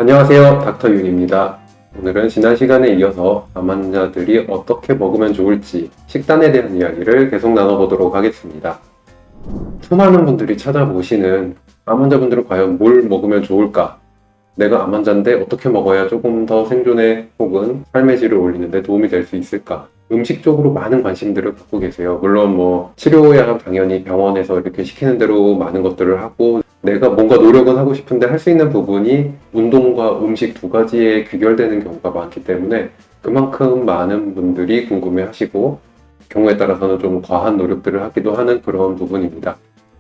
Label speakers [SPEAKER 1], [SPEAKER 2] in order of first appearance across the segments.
[SPEAKER 1] 안녕하세요. 닥터 윤입니다. 오늘은 지난 시간에 이어서 암 환자들이 어떻게 먹으면 좋을지 식단에 대한 이야기를 계속 나눠보도록 하겠습니다. 수많은 분들이 찾아보시는 암 환자분들은 과연 뭘 먹으면 좋을까? 내가 암 환자인데 어떻게 먹어야 조금 더 생존에 혹은 삶의 질을 올리는데 도움이 될 수 있을까? 음식 쪽으로 많은 관심들을 갖고 계세요. 물론 치료야 당연히 병원에서 이렇게 시키는 대로 많은 것들을 하고 내가 뭔가 노력은 하고 싶은데 할 수 있는 부분이 운동과 음식 두 가지에 귀결되는 경우가 많기 때문에 그만큼 많은 분들이 궁금해 하시고 경우에 따라서는 좀 과한 노력들을 하기도 하는 그런 부분입니다.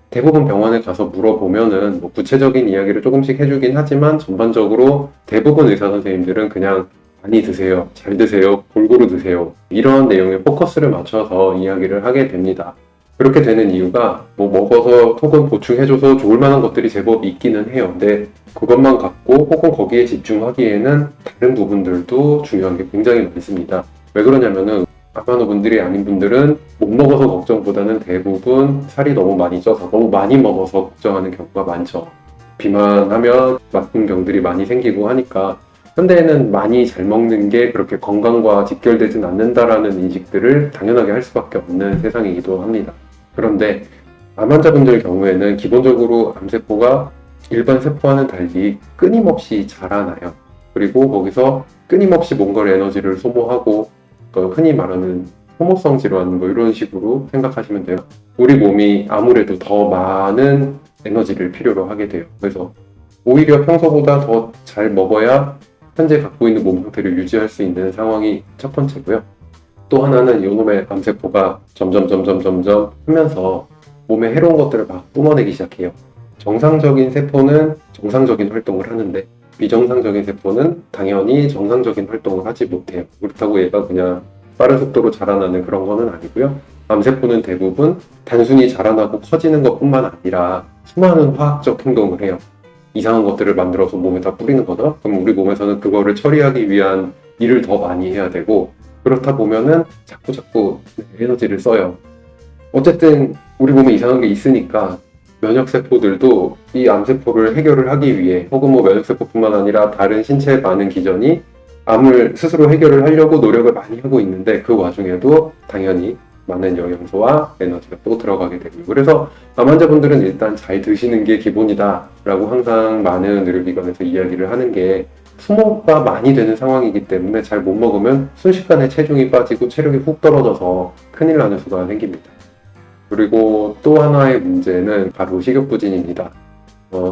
[SPEAKER 1] 대부분 병원에 가서 물어보면은 구체적인 이야기를 조금씩 해주긴 하지만 전반적으로 대부분 의사 선생님들은 그냥 많이 드세요, 잘 드세요, 골고루 드세요 이런 내용에 포커스를 맞춰서 이야기를 하게 됩니다. 그렇게 되는 이유가 먹어서 혹은 보충해줘서 좋을 만한 것들이 제법 있기는 해요. 근데 그것만 갖고 혹은 거기에 집중하기에는 다른 부분들도 중요한 게 굉장히 많습니다. 왜 그러냐면은 아마노분들이 아닌 분들은 못 먹어서 걱정보다는 대부분 살이 너무 많이 쪄서 너무 많이 먹어서 걱정하는 경우가 많죠. 비만하면 나쁜 병들이 많이 생기고 하니까 현대에는 많이 잘 먹는 게 그렇게 건강과 직결되진 않는다라는 인식들을 당연하게 할 수밖에 없는 세상이기도 합니다. 그런데 암 환자분들 경우에는 기본적으로 암세포가 일반 세포와는 달리 끊임없이 자라나요. 그리고 거기서 끊임없이 뭔가를 에너지를 소모하고 흔히 말하는 소모성 질환 이런 식으로 생각하시면 돼요. 우리 몸이 아무래도 더 많은 에너지를 필요로 하게 돼요. 그래서 오히려 평소보다 더 잘 먹어야 현재 갖고 있는 몸 상태를 유지할 수 있는 상황이 첫 번째고요. 또 하나는 이놈의 암세포가 점점 하면서 몸에 해로운 것들을 막 뿜어내기 시작해요. 정상적인 세포는 정상적인 활동을 하는데 비정상적인 세포는 당연히 정상적인 활동을 하지 못해요. 그렇다고 얘가 그냥 빠른 속도로 자라나는 그런 거는 아니고요. 암세포는 대부분 단순히 자라나고 커지는 것뿐만 아니라 수많은 화학적 행동을 해요. 이상한 것들을 만들어서 몸에다 뿌리는 거죠. 그럼 우리 몸에서는 그거를 처리하기 위한 일을 더 많이 해야 되고 그렇다 보면은 자꾸 에너지를 써요. 어쨌든 우리 몸에 이상한 게 있으니까 면역세포들도 이 암세포를 해결을 하기 위해 혹은 면역세포뿐만 아니라 다른 신체의 많은 기전이 암을 스스로 해결을 하려고 노력을 많이 하고 있는데 그 와중에도 당연히 많은 영양소와 에너지가 또 들어가게 되고 그래서 암 환자분들은 일단 잘 드시는 게 기본이다 라고 항상 많은 의료기관에서 이야기를 하는 게 소모가 많이 되는 상황이기 때문에 잘 못 먹으면 순식간에 체중이 빠지고 체력이 훅 떨어져서 큰일 나는 수가 생깁니다. 그리고 또 하나의 문제는 바로 식욕부진입니다.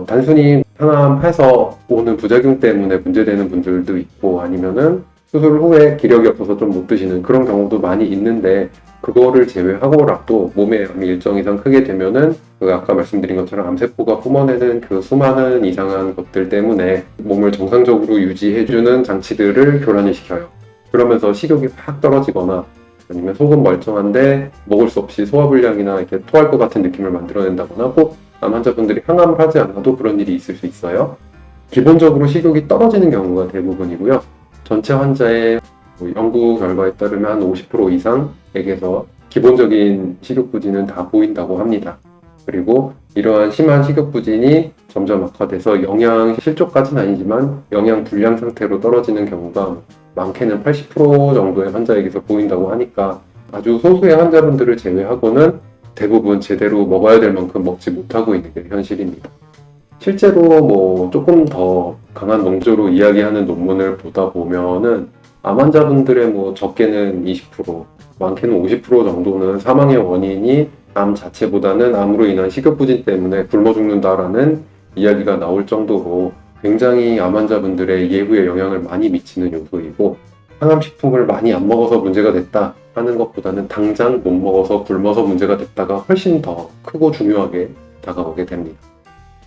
[SPEAKER 1] 단순히 항암해서 오는 부작용 때문에 문제되는 분들도 있고 아니면은 수술 후에 기력이 없어서 좀 못 드시는 그런 경우도 많이 있는데 그거를 제외하고라도 몸에 암이 일정 이상 크게 되면은 아까 말씀드린 것처럼 암세포가 뿜어내는 그 수많은 이상한 것들 때문에 몸을 정상적으로 유지해주는 장치들을 교란을 시켜요. 그러면서 식욕이 확 떨어지거나 아니면 속은 멀쩡한데 먹을 수 없이 소화불량이나 이렇게 토할 것 같은 느낌을 만들어낸다거나 꼭 암 환자분들이 항암을 하지 않아도 그런 일이 있을 수 있어요. 기본적으로 식욕이 떨어지는 경우가 대부분이고요. 전체 환자의 연구 결과에 따르면 한 50% 이상에게서 기본적인 식욕부진은 다 보인다고 합니다. 그리고 이러한 심한 식욕부진이 점점 악화돼서 영양 실조까지는 아니지만 영양 불량 상태로 떨어지는 경우가 많게는 80% 정도의 환자에게서 보인다고 하니까 아주 소수의 환자분들을 제외하고는 대부분 제대로 먹어야 될 만큼 먹지 못하고 있는 게 현실입니다. 실제로 조금 더 강한 농조로 이야기하는 논문을 보다 보면은 암 환자분들의 적게는 20%, 많게는 50% 정도는 사망의 원인이 암 자체보다는 암으로 인한 식욕부진 때문에 굶어 죽는다라는 이야기가 나올 정도로 굉장히 암 환자분들의 예후에 영향을 많이 미치는 요소이고 항암식품을 많이 안 먹어서 문제가 됐다 하는 것보다는 당장 못 먹어서 굶어서 문제가 됐다가 훨씬 더 크고 중요하게 다가오게 됩니다.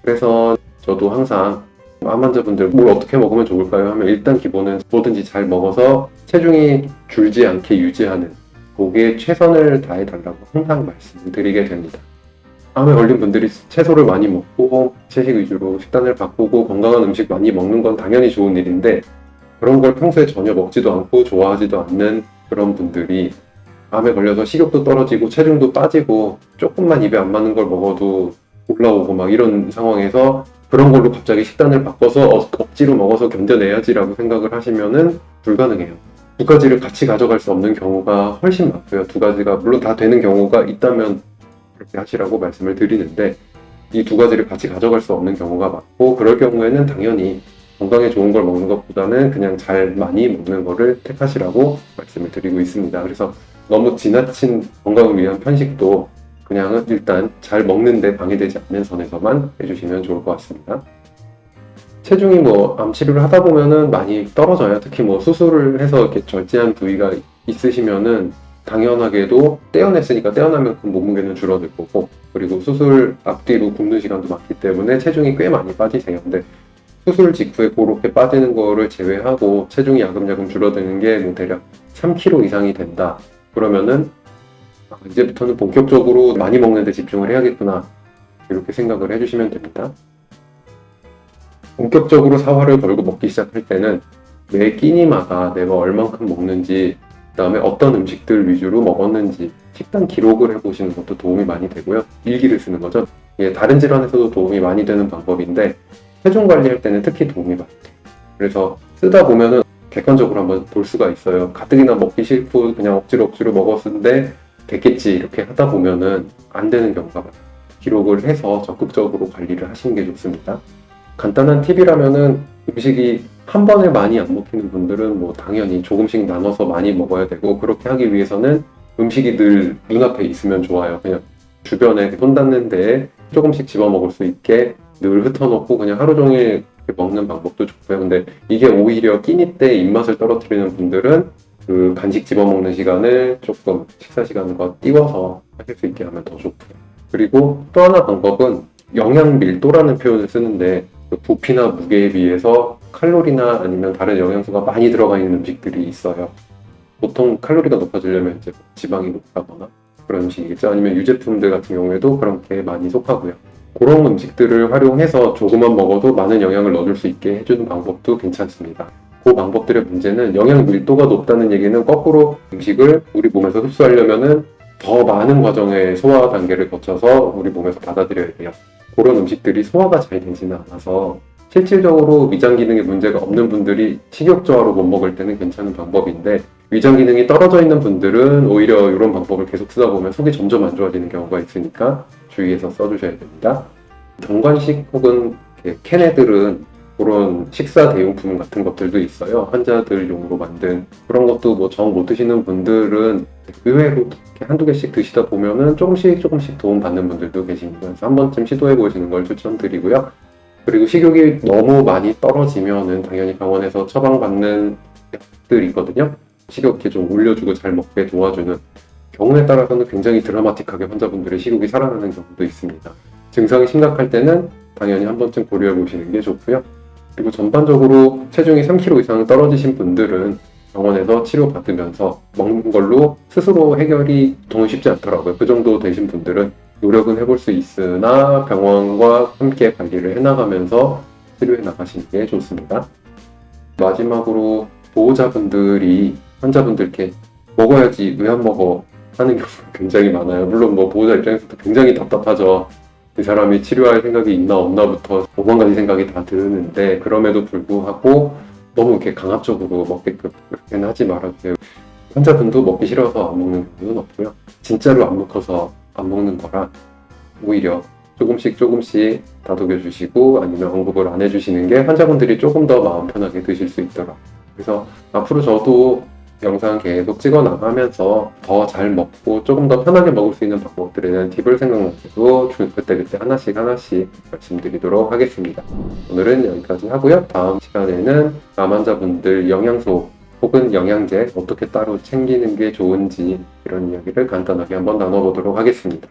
[SPEAKER 1] 그래서 저도 항상 암 환자분들 뭘 어떻게 먹으면 좋을까요? 하면 일단 기본은 뭐든지 잘 먹어서 체중이 줄지 않게 유지하는 거기에 최선을 다해달라고 항상 말씀드리게 됩니다. 암에 걸린 분들이 채소를 많이 먹고 채식 위주로 식단을 바꾸고 건강한 음식 많이 먹는 건 당연히 좋은 일인데 그런 걸 평소에 전혀 먹지도 않고 좋아하지도 않는 그런 분들이 암에 걸려서 식욕도 떨어지고 체중도 빠지고 조금만 입에 안 맞는 걸 먹어도 올라오고 이런 상황에서 그런 걸로 갑자기 식단을 바꿔서 억지로 먹어서 견뎌내야지라고 생각을 하시면은 불가능해요. 두 가지를 같이 가져갈 수 없는 경우가 훨씬 많고요. 두 가지가 물론 다 되는 경우가 있다면 그렇게 하시라고 말씀을 드리는데, 이 두 가지를 같이 가져갈 수 없는 경우가 많고, 그럴 경우에는 당연히 건강에 좋은 걸 먹는 것보다는 그냥 잘 많이 먹는 거를 택하시라고 말씀을 드리고 있습니다. 그래서 너무 지나친 건강을 위한 편식도 그냥 일단 잘 먹는데 방해되지 않는 선에서만 해주시면 좋을 것 같습니다. 체중이 암 치료를 하다 보면은 많이 떨어져요. 특히 수술을 해서 이렇게 절제한 부위가 있으시면은 당연하게도 떼어냈으니까 떼어난 만큼 몸무게는 줄어들 거고, 그리고 수술 앞뒤로 굶는 시간도 많기 때문에 체중이 꽤 많이 빠지세요. 근데 수술 직후에 그렇게 빠지는 거를 제외하고 체중이 야금야금 줄어드는 게 대략 3kg 이상이 된다. 그러면은 이제부터는 본격적으로 많이 먹는 데 집중을 해야겠구나, 이렇게 생각을 해주시면 됩니다. 본격적으로 사활을 걸고 먹기 시작할 때는 매 끼니마다 내가 얼만큼 먹는지, 그 다음에 어떤 음식들 위주로 먹었는지 식단 기록을 해보시는 것도 도움이 많이 되고요. 일기를 쓰는 거죠. 이게 다른 질환에서도 도움이 많이 되는 방법인데 체중 관리할 때는 특히 도움이 많이 돼요. 그래서 쓰다 보면은 객관적으로 한번 볼 수가 있어요. 가뜩이나 먹기 싫고 그냥 억지로 먹었는데 됐겠지, 이렇게 하다 보면은 안 되는 경우가 많아요. 기록을 해서 적극적으로 관리를 하시는 게 좋습니다. 간단한 팁이라면은 음식이 한 번에 많이 안 먹히는 분들은 당연히 조금씩 나눠서 많이 먹어야 되고, 그렇게 하기 위해서는 음식이 늘 눈앞에 있으면 좋아요. 그냥 주변에 손 닿는 데에 조금씩 집어 먹을 수 있게 늘 흩어놓고 그냥 하루 종일 먹는 방법도 좋고요. 근데 이게 오히려 끼니 때 입맛을 떨어뜨리는 분들은 그 간식 집어 먹는 시간을 조금 식사 시간과 띄워서 하실 수 있게 하면 더 좋고요. 그리고 또 하나 방법은 영양 밀도라는 표현을 쓰는데, 그 부피나 무게에 비해서 칼로리나 아니면 다른 영양소가 많이 들어가 있는 음식들이 있어요. 보통 칼로리가 높아지려면 이제 지방이 높다거나 그런 음식이겠죠. 아니면 유제품들 같은 경우에도 그렇게 많이 속하고요. 그런 음식들을 활용해서 조금만 먹어도 많은 영양을 넣어줄 수 있게 해주는 방법도 괜찮습니다. 그 방법들의 문제는 영양 밀도가 높다는 얘기는 거꾸로 음식을 우리 몸에서 흡수하려면은 더 많은 과정의 소화 단계를 거쳐서 우리 몸에서 받아들여야 돼요. 그런 음식들이 소화가 잘 되지는 않아서 실질적으로 위장 기능에 문제가 없는 분들이 식욕 저하로 못 먹을 때는 괜찮은 방법인데, 위장 기능이 떨어져 있는 분들은 오히려 이런 방법을 계속 쓰다 보면 속이 점점 안 좋아지는 경우가 있으니까 주의해서 써주셔야 됩니다. 정관식 혹은 캔애들은 그런 식사 대용품 같은 것들도 있어요. 환자들용으로 만든 그런 것도 정 못 드시는 분들은 의외로 한두 개씩 드시다 보면은 조금씩 도움 받는 분들도 계십니다. 그래서 한 번쯤 시도해 보시는 걸 추천드리고요. 그리고 식욕이 너무 많이 떨어지면은 당연히 병원에서 처방받는 약들이 있거든요. 식욕 좀 올려주고 잘 먹게 도와주는, 경우에 따라서는 굉장히 드라마틱하게 환자분들의 식욕이 살아나는 경우도 있습니다. 증상이 심각할 때는 당연히 한 번쯤 고려해 보시는 게 좋고요. 그리고 전반적으로 체중이 3kg 이상 떨어지신 분들은 병원에서 치료받으면서 먹는 걸로 스스로 해결이 보통은 쉽지 않더라고요. 그 정도 되신 분들은 노력은 해볼 수 있으나 병원과 함께 관리를 해나가면서 치료해 나가시는 게 좋습니다. 마지막으로 보호자분들이 환자분들께 먹어야지 왜 안 먹어 하는 경우가 굉장히 많아요. 물론 보호자 입장에서도 굉장히 답답하죠. 이 사람이 치료할 생각이 있나 없나부터 5만 가지 생각이 다 드는데, 그럼에도 불구하고 너무 이렇게 강압적으로 먹게끔 그렇게는 하지 말아주세요. 환자분도 먹기 싫어서 안 먹는 경우는 없고요. 진짜로 안 먹어서 안 먹는 거라 오히려 조금씩 다독여주시고 아니면 언급을 안 해주시는 게 환자분들이 조금 더 마음 편하게 드실 수 있더라고요. 그래서 앞으로 저도 영상 계속 찍어 나가면서 더 잘 먹고 조금 더 편하게 먹을 수 있는 방법들에 대한 팁을 생각나도 그때그때 하나씩 말씀드리도록 하겠습니다. 오늘은 여기까지 하고요. 다음 시간에는 암 환자분들 영양소 혹은 영양제 어떻게 따로 챙기는 게 좋은지 이런 이야기를 간단하게 한번 나눠보도록 하겠습니다.